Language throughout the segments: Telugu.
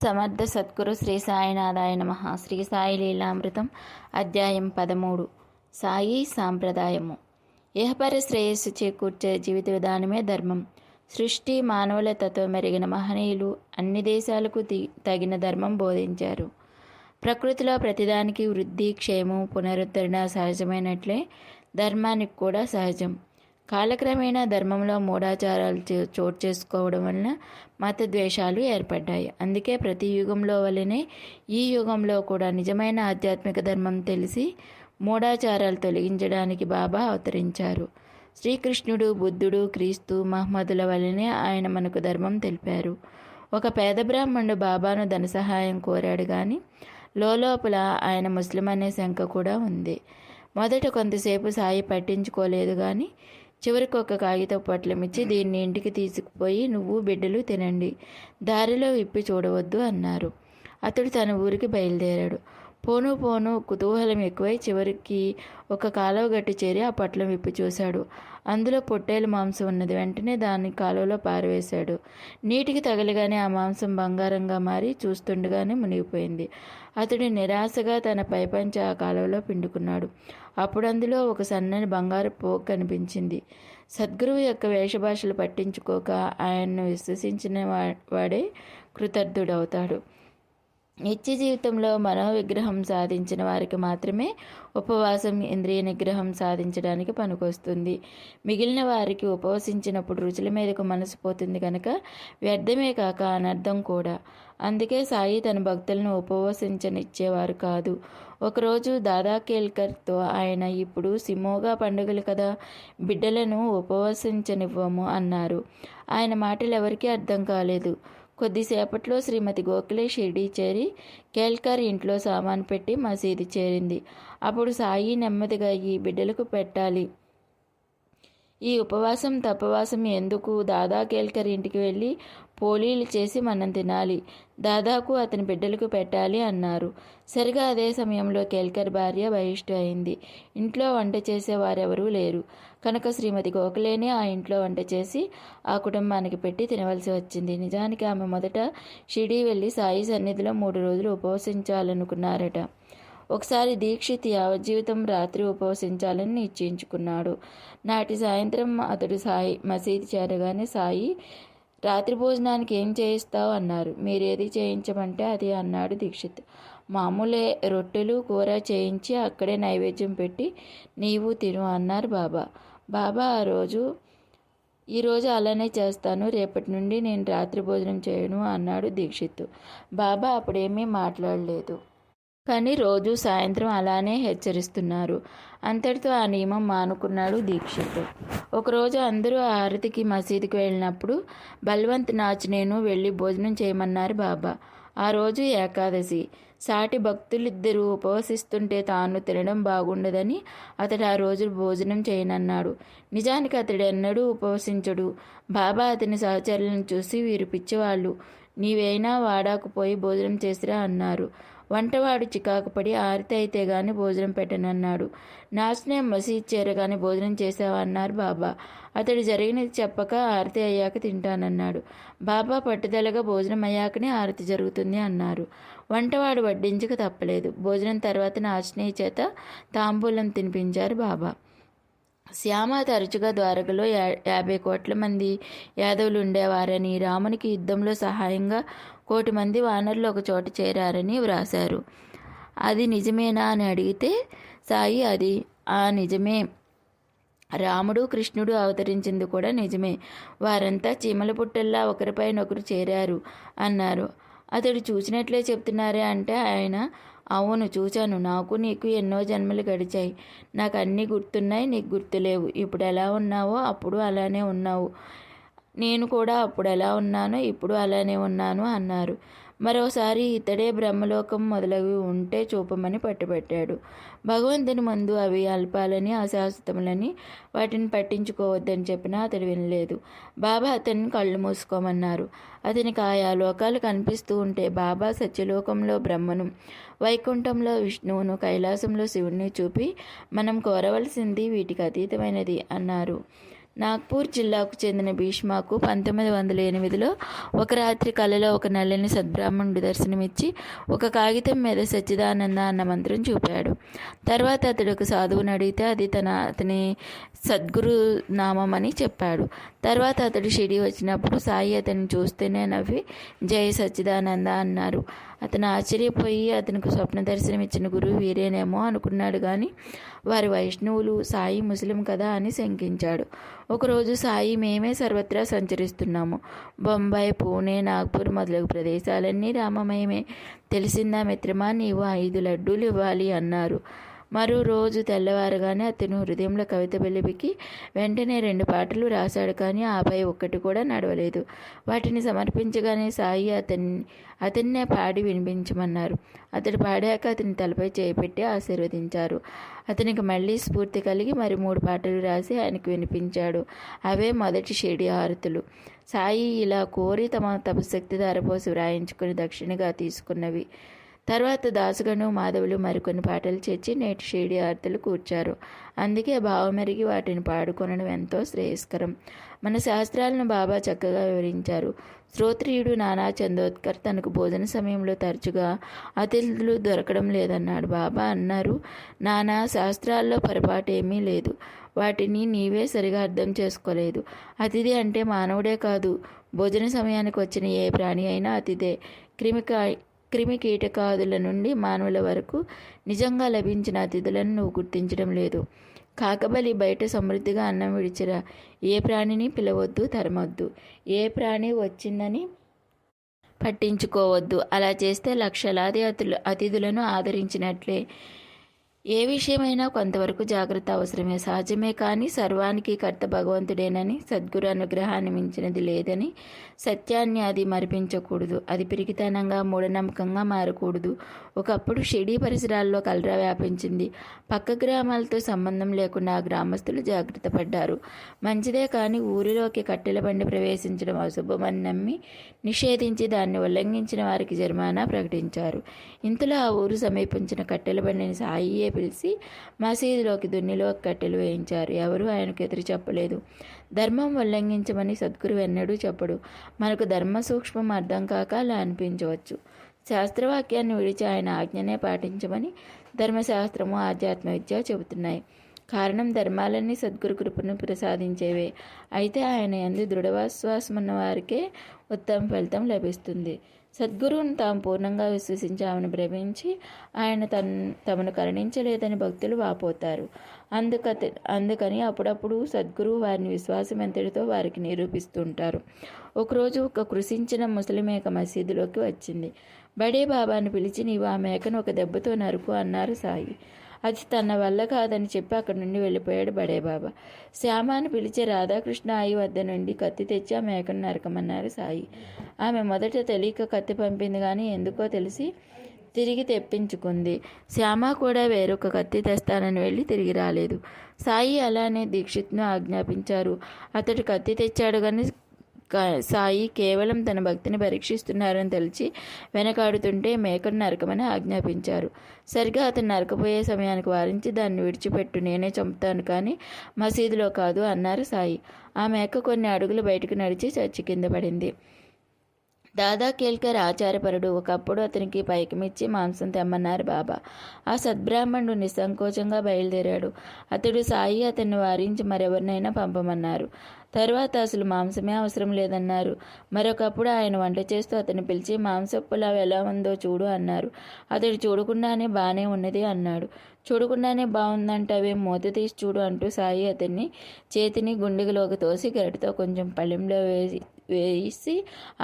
సమర్థ సద్గురు శ్రీ సాయినాథాయ నమః. శ్రీ సాయి లీలామృతం అధ్యాయం 13. సాయి సాంప్రదాయము. ఇహపర శ్రేయస్సు చేకూర్చే జీవిత విధానమే ధర్మం. సృష్టి మానవుల తత్వం మెరిగిన మహనీయులు అన్ని దేశాలకు తగిన ధర్మం బోధించారు. ప్రకృతిలో ప్రతిదానికి వృద్ధి, క్షేమం, పునరుద్ధరణ సహజమైనట్లే ధర్మానికి కూడా సహజం. కాలక్రమేణా ధర్మంలో మూఢాచారాలు చోటు చేసుకోవడం వలన మత ద్వేషాలు ఏర్పడ్డాయి. అందుకే ప్రతి యుగంలో వలనే ఈ యుగంలో కూడా నిజమైన ఆధ్యాత్మిక ధర్మం తెలిసి మూఢాచారాలు తొలగించడానికి బాబా అవతరించారు. శ్రీకృష్ణుడు, బుద్ధుడు, క్రీస్తు, మహమ్మదుల వలనే ఆయన మనకు ధర్మం తెలిపారు. ఒక పేద బ్రాహ్మణుడు బాబాను ధన సహాయం కోరాడు కానీ లోపల ఆయన ముస్లిం అనే శంక కూడా ఉంది. మొదట కొంతసేపు సాయి పట్టించుకోలేదు కానీ చివరికి ఒక కాగితం పొట్లమిచ్చి దీన్ని ఇంటికి తీసుకుపోయి నువ్వు బిడ్డలు తినండి, దారిలో విప్పి చూడవద్దు అన్నారు. అతడు తన ఊరికి బయలుదేరాడు. పోను పోను కుతూహలం ఎక్కువై చివరికి ఒక కాలువ గట్టి చేరి ఆ పొట్లం విప్పి చూశాడు. అందులో పొట్టేలు మాంసం ఉన్నది. వెంటనే దాన్ని కాలువలో పారవేశాడు. నీటికి తగలగానే ఆ మాంసం బంగారంగా మారి చూస్తుండగానే మునిగిపోయింది. అతడు నిరాశగా తన పైపంచ ఆ కాలువలో పిండుకున్నాడు. అప్పుడు అందులో ఒక సన్నని బంగారు పోగు కనిపించింది. సద్గురువు యొక్క వేషభాషలు పట్టించుకోక ఆయన్ను విశ్వసించిన వాడే కృతజ్ఞుడవుతాడు. నిత్య జీవితంలో మనోవిగ్రహం సాధించిన వారికి మాత్రమే ఉపవాసం ఇంద్రియ నిగ్రహం సాధించడానికి పనికొస్తుంది. మిగిలిన వారికి ఉపవసించినప్పుడు రుచుల మీదకు మనసు పోతుంది కనుక వ్యర్థమే కాక అనర్థం కూడా. అందుకే సాయి తన భక్తులను ఉపవసించనిచ్చేవారు కాదు. ఒకరోజు దాదా కేల్కర్తో ఆయన, ఇప్పుడు సిమోగా పండుగలు కదా, బిడ్డలను ఉపవసించనివ్వము అన్నారు. ఆయన మాటలు ఎవరికీ అర్థం కాలేదు. కొద్దిసేపట్లో శ్రీమతి గోఖలే షిర్డీ చేరి కేల్కర్ ఇంట్లో సామాను పెట్టి మసీదు చేరింది. అప్పుడు సాయి నెమ్మదిగా ఈ బిడ్డలకు పెట్టాలి, ఈ ఉపవాసం తపవాసం ఎందుకు, దాదా కేల్కర్ ఇంటికి వెళ్ళి పోలీలు చేసి మనం తినాలి, దాదాకు అతని బిడ్డలకు పెట్టాలి అన్నారు. సరిగా అదే సమయంలో కేల్కర్ భార్య బహిష్టు అయింది. ఇంట్లో వంట చేసేవారెవరూ లేరు కనుక శ్రీమతి గోఖలేనే ఆ ఇంట్లో వంట చేసి ఆ కుటుంబానికి పెట్టి తినవలసి వచ్చింది. నిజానికి ఆమె మొదట షిరిడీ వెళ్ళి సాయి సన్నిధిలో 3 రోజులు ఉపవసించాలనుకున్నారట. ఒకసారి దీక్షిత్ యావజ్జీవితం రాత్రి ఉపవసించాలని నిశ్చయించుకున్నాడు. నాటి సాయంత్రం అతడు సాయి మసీదు చేరగానే సాయి, రాత్రి భోజనానికి ఏం చేయిస్తావు అన్నారు. మీరేది చేయించమంటే అది అన్నాడు దీక్షిత్. మామూలే, రొట్టెలు కూర చేయించి అక్కడే నైవేద్యం పెట్టి నీవు తిను అన్నారు బాబా. బాబా ఈరోజు అలానే చేస్తాను, రేపటి నుండి నేను రాత్రి భోజనం చేయను అన్నాడు దీక్షిత్. బాబా అప్పుడేమీ మాట్లాడలేదు కానీ రోజు సాయంత్రం అలానే హెచ్చరిస్తున్నారు. అంతటితో ఆ నియమం మానుకున్నాడు దీక్షిత్. ఒకరోజు అందరూ హారతికి మసీదుకి వెళ్ళినప్పుడు బల్వంత్ నాచ్ నేను వెళ్ళి భోజనం చేయమన్నారు బాబా. ఆ రోజు ఏకాదశి. సాటి భక్తులిద్దరూ ఉపవసిస్తుంటే తాను తినడం బాగుండదని అతడు ఆ రోజు భోజనం చేయనన్నాడు. నిజానికి అతడు ఎన్నడూ ఉపవసించడు. బాబా అతని సహచరులను చూసి, వీరు పిచ్చివాళ్ళు, నీవైనా వాడాకు పోయి భోజనం చేసిరా అన్నారు. వంటవాడు చికాకుపడి, ఆరతి అయితే గాని భోజనం పెట్టనన్నాడు. నాచ్నే మసీద్ చేరగానే భోజనం చేసావా అన్నారు బాబా. అతడు జరిగినది చెప్పక ఆరతి అయ్యాక తింటానన్నాడు. బాబా పట్టుదలగా భోజనం అయ్యాకనే ఆరతి జరుగుతుంది అన్నారు. వంటవాడు వడ్డించక తప్పలేదు. భోజనం తర్వాత నాచ్నే చేత తాంబూలం తినిపించారు బాబా. శ్యామ తరచుగా ద్వారకలో 50 కోట్ల మంది యాదవులు ఉండేవారని, రామునికి యుద్ధంలో సహాయంగా 1 కోటి మంది వానరులు ఒక చోట చేరారని వ్రాశారు. అది నిజమేనా అని అడిగితే సాయి, అది నిజమే, రాముడు కృష్ణుడు అవతరించింది కూడా నిజమే, వారంతా చీమల పుట్టల్లా ఒకరిపైనొకరు చేరారు అన్నారు. అతడు చూసినట్లే చెప్తున్నారే అంటే ఆయన, అవును చూశాను, నాకు నీకు ఎన్నో జన్మలు గడిచాయి, నాకు అన్నీ గుర్తున్నాయి, నీకు గుర్తులేవు. ఇప్పుడు ఎలా ఉన్నావో అప్పుడు అలానే ఉన్నావు, నేను కూడా అప్పుడు ఎలా ఉన్నానో ఇప్పుడు అలానే ఉన్నాను అన్నారు. మరోసారి ఇతడే బ్రహ్మలోకం మొదలవి ఉంటే చూపమని పట్టుబట్టాడు. భగవంతుని ముందు అవి అల్పాలని, అశాశ్వతములని, వాటిని పట్టించుకోవద్దని చెప్పినా అతడు వినలేదు. బాబా అతన్ని కళ్ళు మూసుకోమన్నారు. అతనికి ఆయా లోకాలు కనిపిస్తూ ఉంటే బాబా సత్యలోకంలో బ్రహ్మను, వైకుంఠంలో విష్ణువును, కైలాసంలో శివుణ్ణి చూపి మనం కోరవలసింది వీటికి అతీతమైనది అన్నారు. నాగ్పూర్ జిల్లాకు చెందిన భీష్మకు 1908లో ఒక రాత్రి కలలో ఒక నల్లని సద్బ్రాహ్మణుడు దర్శనమిచ్చి ఒక కాగితం మీద సచ్చిదానంద అన్న మంత్రం చూపాడు. తర్వాత అతడు ఒక సాధువుని అడిగితే అది అతని సద్గురు నామం అని చెప్పాడు. తర్వాత అతడు షిరిడి వచ్చినప్పుడు సాయి అతన్ని చూస్తేనే నవ్వి జై సచ్చిదానంద అన్నారు. అతను ఆశ్చర్యపోయి అతనికి స్వప్న దర్శనం ఇచ్చిన గురువు వీరేనేమో అనుకున్నాడు. కానీ వారి వైష్ణవులు, సాయి ముస్లిం కదా అని శంకించాడు. ఒకరోజు సాయి, మేమే సర్వత్రా సంచరిస్తున్నాము. బొంబాయి, పూణే, నాగ్పూర్ మొదలగు ప్రదేశాలన్నీ రామమయమే. తెలిసిందా మిత్రమా, నీవు 5 లడ్డూలు ఇవ్వాలి అన్నారు. మరో రోజు తెల్లవారగానే అతను హృదయంలో కవిత వెలిబికి వెంటనే 2 పాటలు రాశాడు. కానీ ఆపై ఒక్కటి కూడా నడవలేదు. వాటిని సమర్పించగానే సాయి అతన్నే పాడి వినిపించమన్నారు. అతడు పాడాక అతని తలపై చేయిపెట్టి ఆశీర్వదించారు. అతనికి మళ్ళీ స్ఫూర్తి కలిగి మరి 3 పాటలు రాసి ఆయనకు వినిపించాడు. అవే మొదటి షిరిడి హారతులు. సాయి ఇలా కోరి తమ తపశక్తి ధారపోసి వ్రాయించుకుని దక్షిణగా తీసుకున్నవి. తర్వాత దాసుగను, మాధవులు మరికొన్ని పాటలు చేర్చి నేటి షిరిడి హారతులు కూర్చారు. అందుకే భావమెరిగి వాటిని పాడుకొనడం ఎంతో శ్రేయస్కరం. మన శాస్త్రాలను బాబా చక్కగా వివరించారు. శ్రోత్రియుడు నానా చందోద్కర్ తనకు భోజన సమయంలో తరచుగా అతిథులు దొరకడం లేదన్నాడు. బాబా అన్నారు, నానా శాస్త్రాల్లో పొరపాటు ఏమీ లేదు. వాటిని నీవే సరిగా అర్థం చేసుకోలేదు. అతిథి అంటే మానవుడే కాదు, భోజన సమయానికి వచ్చిన ఏ ప్రాణి అయినా అతిథే. క్రిమి కీటకాదుల నుండి మానవుల వరకు నిజంగా లభించిన అతిథులను నువ్వు గుర్తించడం లేదు. కాకబలి బయట సమృద్ధిగా అన్నం విడిచిరా. ఏ ప్రాణిని పిలవద్దు, తరమొద్దు. ఏ ప్రాణి వచ్చిందని పట్టించుకోవద్దు. అలా చేస్తే లక్షలాది అతిథులను ఆదరించినట్లే. ఏ విషయమైనా కొంతవరకు జాగ్రత్త అవసరమే, సహజమే. కానీ సర్వానికి కర్త భగవంతుడేనని, సద్గురు అనుగ్రహాన్ని మించినది లేదని సత్యాన్ని అది మరిపించకూడదు. అది పిరికితనంగా, మూఢనమ్మకంగా మారకూడదు. ఒకప్పుడు షిరిడి పరిసరాల్లో కలరా వ్యాపించింది. పక్క గ్రామాలతో సంబంధం లేకుండా ఆ గ్రామస్తులు జాగ్రత్త పడ్డారు. మంచిదే కానీ ఊరిలోకి కట్టెల బండి ప్రవేశించడం అశుభమని నమ్మి నిషేధించి దాన్ని ఉల్లంఘించిన వారికి జరిమానా ప్రకటించారు. ఇంతలో ఆ ఊరు సమీపించిన కట్టెల బండిని సాయియే పిలిచి మసీదులోకి దున్నిలో కట్టెలు వేయించారు. ఎవరూ ఆయనకు ఎదురు చెప్పలేదు. ధర్మం ఉల్లంఘించమని సద్గురు ఎన్నడూ చెప్పడు. మనకు ధర్మ సూక్ష్మం అర్థం కాక అలా అనిపించవచ్చు. శాస్త్రవాక్యాన్ని విడిచి ఆయన ఆజ్ఞనే పాటించమని ధర్మశాస్త్రము, ఆధ్యాత్మ విద్య చెబుతున్నాయి. కారణం ధర్మాలన్నీ సద్గురు కృపను ప్రసాదించేవే. అయితే ఆయన యందు దృఢవిశ్వాసం ఉన్న వారికే ఉత్తమ ఫలితం లభిస్తుంది. సద్గురువును తాము పూర్ణంగా విశ్వసించి ఆమెను భ్రమించి ఆయన తమను కరుణించలేదని భక్తులు వాపోతారు. అందుకని అప్పుడప్పుడు సద్గురువు వారిని విశ్వాసం ఎంతటితో వారికి నిరూపిస్తుంటారు. ఒకరోజు ఒక కృషించిన ముసలిమేక మసీదులోకి వచ్చింది. బడే బాబాను పిలిచి, నీవు ఆ మేకను ఒక దెబ్బతో నరుకు అన్నారు సాయి. అది తన వల్ల కాదని చెప్పి అక్కడి నుండి వెళ్ళిపోయాడు బడేబాబా. శ్యామాను పిలిచి రాధాకృష్ణ ఆయి వద్ద నుండి కత్తి తెచ్చి ఆ మేకను నరకమన్నారు సాయి. ఆమె మొదట తెలియక కత్తి పంపింది, కానీ ఎందుకో తెలిసి తిరిగి తెప్పించుకుంది. శ్యామ కూడా వేరొక కత్తి తెస్తానని వెళ్ళి తిరిగి రాలేదు. సాయి అలానే దీక్షిత్ను ఆజ్ఞాపించారు. అతడు కత్తి తెచ్చాడు, కానీ సాయి కేవలం తన భక్తిని పరీక్షిస్తున్నారని తెలిసి వెనకాడుతుంటే మేకను నరకమని ఆజ్ఞాపించారు. సరిగా అతను నరకపోయే సమయానికి వారించి, దాన్ని విడిచిపెట్టు, నేనే చంపుతాను కానీ మసీదులో కాదు అన్నారు సాయి. ఆ మేక కొన్ని అడుగులు బయటకు నడిచి చచ్చి కింద పడింది. దాదా కేల్కర్ ఆచారపరుడు. ఒకప్పుడు అతనికి పైకమిచ్చి మాంసం తెమ్మన్నారు బాబా. ఆ సద్బ్రాహ్మణుడు నిస్సంకోచంగా బయలుదేరాడు. అతడు సాయి అతన్ని వారించి మరెవరినైనా పంపమన్నారు. తర్వాత అసలు మాంసమే అవసరం లేదన్నారు. మరొకప్పుడు ఆయన వంట చేస్తూ అతన్ని పిలిచి మాంసపు పులావ్ ఎలా ఉందో చూడు అన్నారు. అతడు చూడకుండానే బాగానే ఉన్నది అన్నాడు. చూడకుండానే బాగుందంటావే, మూత తీసి చూడు అంటూ సాయి అతన్ని చేతిని గుండెలోకి తోసి గరిటతో కొంచెం పళ్ళెంలో వేసి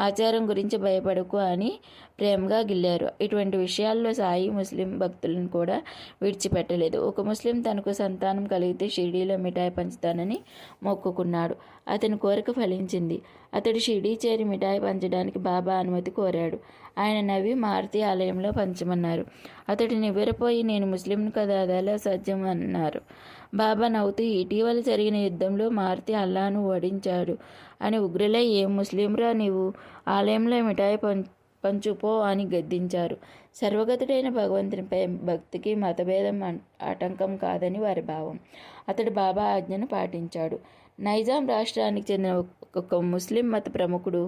ఆచారం గురించి భయపడకు అని ప్రేమగా గిల్లారు. ఇటువంటి విషయాల్లో సాయి ముస్లిం భక్తులను కూడా విడిచిపెట్టలేదు. ఒక ముస్లిం తనకు సంతానం కలిగితే షిరిడీలో మిఠాయి పంచుతానని మొక్కుకున్నాడు. అతని కోరిక ఫలించింది. అతడు షిరిడీ చేరి మిఠాయి పంచడానికి బాబా అనుమతి కోరాడు. ఆయన నవ్వి మారుతి ఆలయంలో పంచమన్నారు. అతడు నివ్వెరపోయి, నేను ముస్లింను కదా, అదెలా సాధ్యం అన్నారు. బాబా నవ్వుతూ, ఇటీవల జరిగిన యుద్ధంలో మారుతి అల్లాను ఓడించాడు అని ఉగ్రులై, ఏం ముస్లింరా నీవు, ఆలయంలో మిఠాయి పంచుపో అని గద్దించారు. సర్వగతుడైన భగవంతునిపై భక్తికి మతభేదం ఆటంకం కాదని వారి భావం. అతడు బాబా ఆజ్ఞను పాటించాడు. నైజాం రాష్ట్రానికి చెందిన ఒక ముస్లిం మత ప్రముఖుడు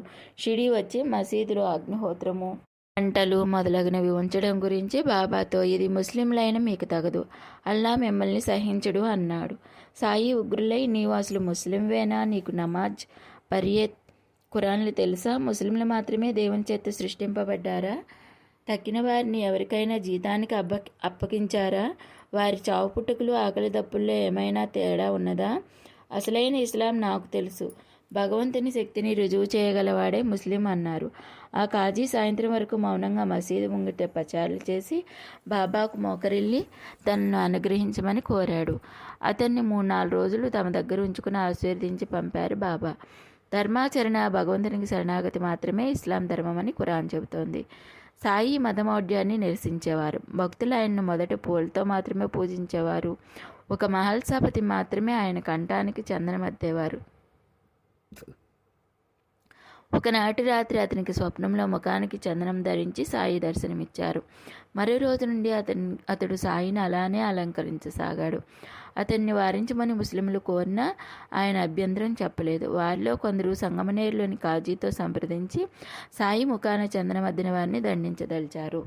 షిరిడి వచ్చి మసీదులో అగ్నిహోత్రము, వంటలు మొదలగునవి ఉంచడం గురించి బాబాతో, ఇది ముస్లింలైన మీకు తగదు, అల్లా మిమ్మల్ని సహించడు అన్నాడు. సాయి ఉగ్రులై, నీవు అసలు ముస్లింవేనా? నీకు నమాజ్, పరియత్, ఖురాన్లు తెలుసా? ముస్లింలు మాత్రమే దేవుని చేత సృష్టింపబడ్డారా? తక్కిన వారిని ఎవరికైనా జీతానికి అప్పగించారా? వారి చావు పుట్టుకలు, ఆకలి దప్పుల్లో ఏమైనా తేడా ఉన్నదా? అసలైన ఇస్లాం నాకు తెలుసు. భగవంతుని శక్తిని రుజువు చేయగలవాడే ముస్లిం అన్నారు. ఆ కాజీ సాయంత్రం వరకు మౌనంగా మసీదు ముంగిట పచారులు చేసి బాబాకు మోకరిల్లి తనను అనుగ్రహించమని కోరాడు. అతన్ని 3-4 రోజులు తమ దగ్గర ఉంచుకుని ఆశీర్వదించి పంపారు బాబా. ధర్మాచరణ, భగవంతునికి శరణాగతి మాత్రమే ఇస్లాం ధర్మమని ఖురాన్ చెబుతోంది. సాయి మతమౌఢ్యాన్ని నిరసించేవారు. భక్తులు ఆయన్ను మొదట పూలతో మాత్రమే పూజించేవారు. ఒక మహల్సాపతి మాత్రమే ఆయన కంఠానికి చందనమద్దేవారు. ఒకనాటి రాత్రి అతనికి స్వప్నంలో ముఖానికి చందనం ధరించి సాయి దర్శనమిచ్చారు. మరో రోజు నుండి అతడు సాయిని అలానే అలంకరించసాగాడు. అతన్ని వారించమని ముస్లింలు కోరినా ఆయన అభ్యంతరం చెప్పలేదు. వారిలో కొందరు సంగమనేరులోని కాజీతో సంప్రదించి సాయి ముఖాన చందనం అద్దిన వారిని దండించదలిచారు.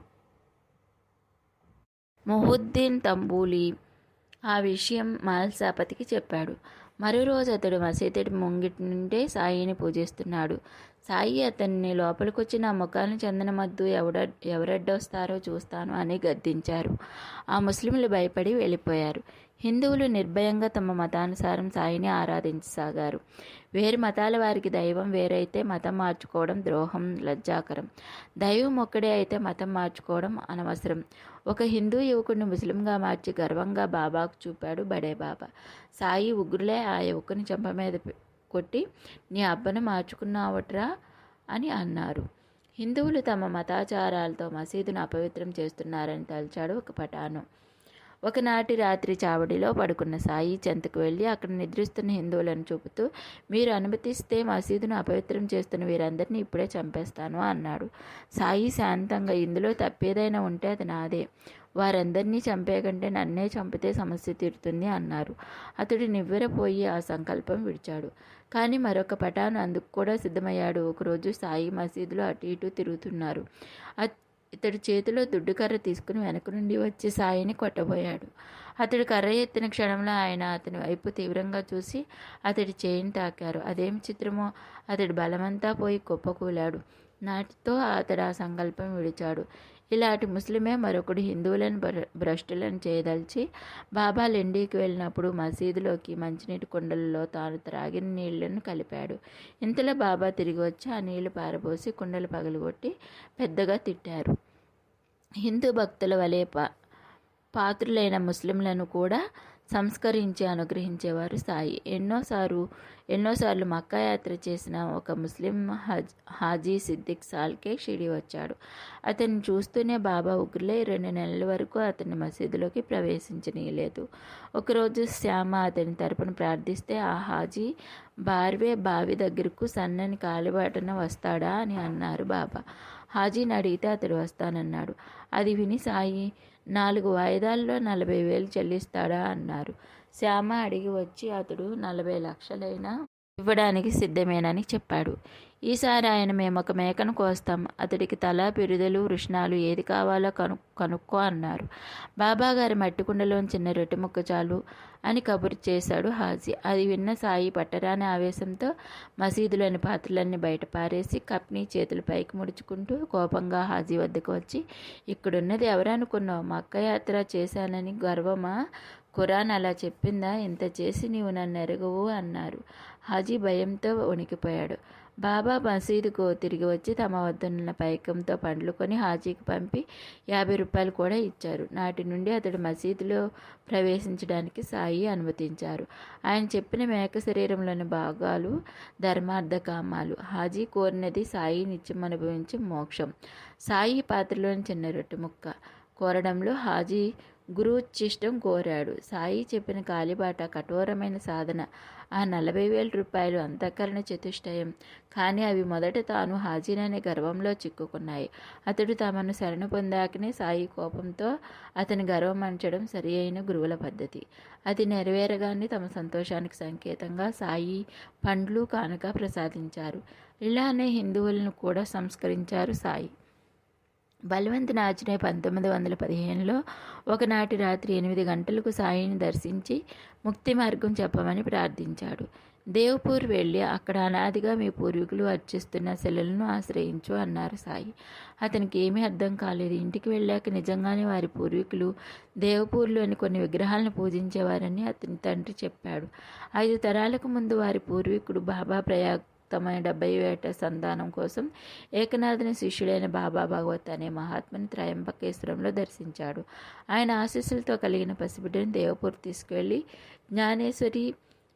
మొహుద్దీన్ తంబూలి ఆ విషయం మహల్సాపతికి చెప్పాడు. మరో రోజు అతడు మసీదు ముంగిటి నుండే సాయిని పూజిస్తున్నాడు. సాయి అతన్ని లోపలికొచ్చి, నా ముఖాన్ని చందనమద్దు, ఎవరడ్డొస్తారో చూస్తాను అని గద్దించారు. ఆ ముస్లింలు భయపడి వెళ్ళిపోయారు. హిందువులు నిర్భయంగా తమ మతానుసారం సాయిని ఆరాధించసాగారు. వేరు మతాల వారికి దైవం వేరైతే మతం మార్చుకోవడం ద్రోహం, లజ్జాకరం. దైవం ఒక్కడే అయితే మతం మార్చుకోవడం అనవసరం. ఒక హిందూ యువకుడిని ముస్లింగా మార్చి గర్వంగా బాబాకు చూపాడు బడే బాబా. సాయి ఉగ్రులే ఆ యువకుని చెంప మీద కొట్టి, నీ అబ్బను మార్చుకున్నావట్రా అని అన్నారు. హిందువులు తమ మతాచారాలతో మసీదును అపవిత్రం చేస్తున్నారని తలచాడు ఒక పఠాను. ఒకనాటి రాత్రి చావడిలో పడుకున్న సాయి చెంతకు వెళ్ళి అక్కడ నిద్రిస్తున్న హిందువులను చూపుతూ, మీరు అనుమతిస్తే మసీదును అపవిత్రం చేస్తున్న వీరందరినీ ఇప్పుడే చంపేస్తాను అన్నాడు. సాయి శాంతంగా, ఇందులో తప్పేదైనా ఉంటే అది నాదే, వారందరినీ చంపే కంటే నన్నే చంపితే సమస్య తీరుతుంది అన్నారు. అతడు నివ్వెరపోయి ఆ సంకల్పం విడిచాడు. కానీ మరొక పఠాను అందుకు కూడా సిద్ధమయ్యాడు. ఒకరోజు సాయి మసీదులో అటు ఇటు తిరుగుతున్నారు. ఇతడు చేతిలో దుడ్డుకర్ర తీసుకుని వెనక నుండి వచ్చి సాయిని కొట్టబోయాడు. అతడు కర్ర ఎత్తిన క్షణంలో ఆయన అతని వైపు తీవ్రంగా చూసి అతడి చేయిని తాకారు. అదేం చిత్రమో, అతడి బలమంతా పోయి కుప్పకూలాడు. నాటితో అతడు ఆ సంకల్పం విడిచాడు. ఇలాంటి ముస్లిమే మరొకడు హిందువులను భ్రష్టులను చేయదలిచి బాబా లెండీకి వెళ్ళినప్పుడు మసీదులోకి మంచినీటి కుండలలో తాను త్రాగిన నీళ్లను కలిపాడు. ఇంతలో బాబా తిరిగి వచ్చి ఆ నీళ్లు పారబోసి కుండలు పగలగొట్టి పెద్దగా తిట్టారు. హిందూ భక్తుల వలె పాత్రులైన ముస్లింలను కూడా సంస్కరించి అనుగ్రహించేవారు సాయి. ఎన్నోసార్లు మక్కా యాత్ర చేసిన ఒక ముస్లిం హాజీ సిద్దిక్ సాల్కే షిరిడి వచ్చాడు. అతన్ని చూస్తూనే బాబా ఉగ్రులై 2 నెలల వరకు అతన్ని మసీదులోకి ప్రవేశించనీయలేదు. ఒకరోజు శ్యామ అతని తరపున ప్రార్థిస్తే ఆ హాజీ బావి దగ్గరకు సన్నని కాలిబాటన వస్తాడా అని అన్నారు బాబా. హాజీని అడిగితే అతడు వస్తానన్నాడు. అది విని సాయి 4 వాయిదాల్లో 40,000 చెల్లిస్తాడా అన్నారు. శ్యామ అడిగి వచ్చి అతడు 40 లక్షలైనా ఇవ్వడానికి సిద్ధమేనని చెప్పాడు. ఈసారి ఆయన, మేము ఒక మేకను కోస్తాం, అతడికి తల, పిరుదలు, వృషణాలు ఏది కావాలో కనుక్కో అన్నారు. బాబాగారి మట్టి కుండలోని చిన్న రొట్టె ముక్క చాలు అని కబురు చేశాడు హాజీ. అది విన్న సాయి పట్టరాని ఆవేశంతో మసీదులోని పాత్రలన్నీ బయట పారేసి కప్ని చేతులు పైకి ముడుచుకుంటూ కోపంగా హాజీ వద్దకు వచ్చి, ఇక్కడున్నది ఎవరనుకున్నావు? మక్క యాత్ర చేశానని గర్వమా? ఖురాన్ అలా చెప్పిందా? ఇంత చేసి నీవు నన్ను ఎరగవు అన్నారు. హాజీ భయంతో వణికిపోయాడు. బాబా మసీదుకు తిరిగి వచ్చి తమ వద్దనున్న పైకంతో పండ్లు కొని హాజీకి పంపి 50 రూపాయలు కూడా ఇచ్చారు. నాటి నుండి అతడు మసీదులో ప్రవేశించడానికి సాయి అనుమతించారు. ఆయన చెప్పిన మేక శరీరంలోని భాగాలు ధర్మార్థ కామాలు. హాజీ కోరినది సాయి నిత్యం అనుభవించే మోక్షం. సాయి పాత్రలోని చిన్న రొట్టె ముక్క కోరడంలో హాజీ గురువుచ్చిష్టం కోరాడు. సాయి చెప్పిన కాలిబాట కఠోరమైన సాధన. ఆ 40,000 రూపాయలు అంతఃకరణ చతుష్టయం. కానీ అవి మొదట తాను హాజీననే గర్వంలో చిక్కుకున్నాయి. అతడు తమను శరణు పొందాకనే సాయి కోపంతో అతని గర్వం అంచడం సరి అయిన గురువుల పద్ధతి. అది నెరవేరగానే తమ సంతోషానికి సంకేతంగా సాయి పండ్లు కానుక ప్రసాదించారు. ఇలానే హిందువులను కూడా సంస్కరించారు సాయి. బలవంత్ నాజ్నే 1915లో ఒకనాటి రాత్రి 8 గంటలకు సాయిని దర్శించి ముక్తి మార్గం చెప్పమని ప్రార్థించాడు. దేవ్పూర్ వెళ్ళి అక్కడ అనాదిగా మీ పూర్వీకులు అర్చిస్తున్న శిలలను ఆశ్రయించు అన్నారు సాయి. అతనికి ఏమీ అర్థం కాలేదు. ఇంటికి వెళ్ళాక నిజంగానే వారి పూర్వీకులు దేవ్పూర్లోని కొన్ని విగ్రహాలను పూజించేవారని అతని తండ్రి చెప్పాడు. 5 తరాలకు ముందు వారి పూర్వీకుడు బాబా ప్రయాగ్ తమ 70 ఏట సంతానం కోసం ఏకనాథుని శిష్యుడైన బాబా భాగవత్ అనే మహాత్ముని త్రయంబకేశ్వరంలో దర్శించాడు. ఆయన ఆశీస్సులతో కలిగిన పసిబిడ్డను దేవపూర్ తీసుకువెళ్ళి జ్ఞానేశ్వరి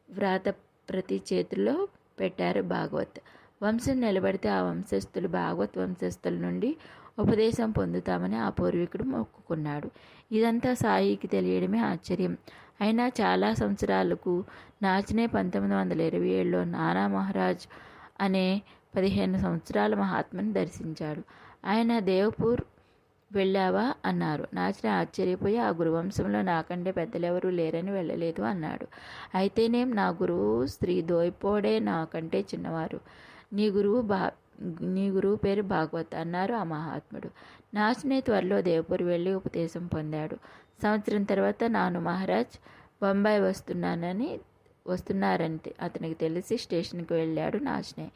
వ్రాత ప్రతి చేతుల్లో పెట్టారు భాగవత్. వంశం నిలబడితే ఆ వంశస్థులు భాగవత్ వంశస్థుల నుండి ఉపదేశం పొందుతామని ఆ పూర్వీకుడు మొక్కుకున్నాడు. ఇదంతా సాయికి తెలియడమే ఆశ్చర్యం. అయినా చాలా సంవత్సరాలకు నాజ్నే 1927లో నానా మహారాజ్ అనే 15 సంవత్సరాల మహాత్ముని దర్శించాడు. ఆయన దేవ్పూర్ వెళ్ళావా అన్నారు. నాజ్నే ఆశ్చర్యపోయి ఆ గురువంశంలో నాకంటే పెద్దలెవరూ లేరని వెళ్ళలేదు అన్నాడు. అయితేనేం, నా గురువు శ్రీ దోయ్పోడే నాకంటే చిన్నవారు. నీ గురువు పేరు భాగవత్ అన్నారు ఆ మహాత్ముడు. నాజ్నే త్వరలో దేవ్పూర్ వెళ్ళి ఉపదేశం పొందాడు. సంవత్సరం తర్వాత నాను మహారాజ్ బొంబాయి వస్తున్నారని అతనికి తెలిసి స్టేషన్కి వెళ్ళాడు నాజ్నే.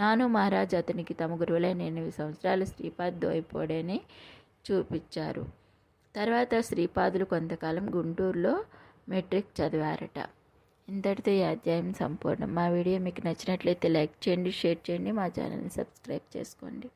నాను మహారాజ్ అతనికి తమ గురువులైన 8 సంవత్సరాల శ్రీపాద్ దోయ్పోడేని చూపించారు. తర్వాత శ్రీపాదులు కొంతకాలం గుంటూరులో మెట్రిక్ చదివారట. ఇంతటితో ఈ అధ్యాయం సంపూర్ణం. మా వీడియో మీకు నచ్చినట్లయితే లైక్ చేయండి, షేర్ చేయండి, మా ఛానల్ని సబ్స్క్రైబ్ చేసుకోండి.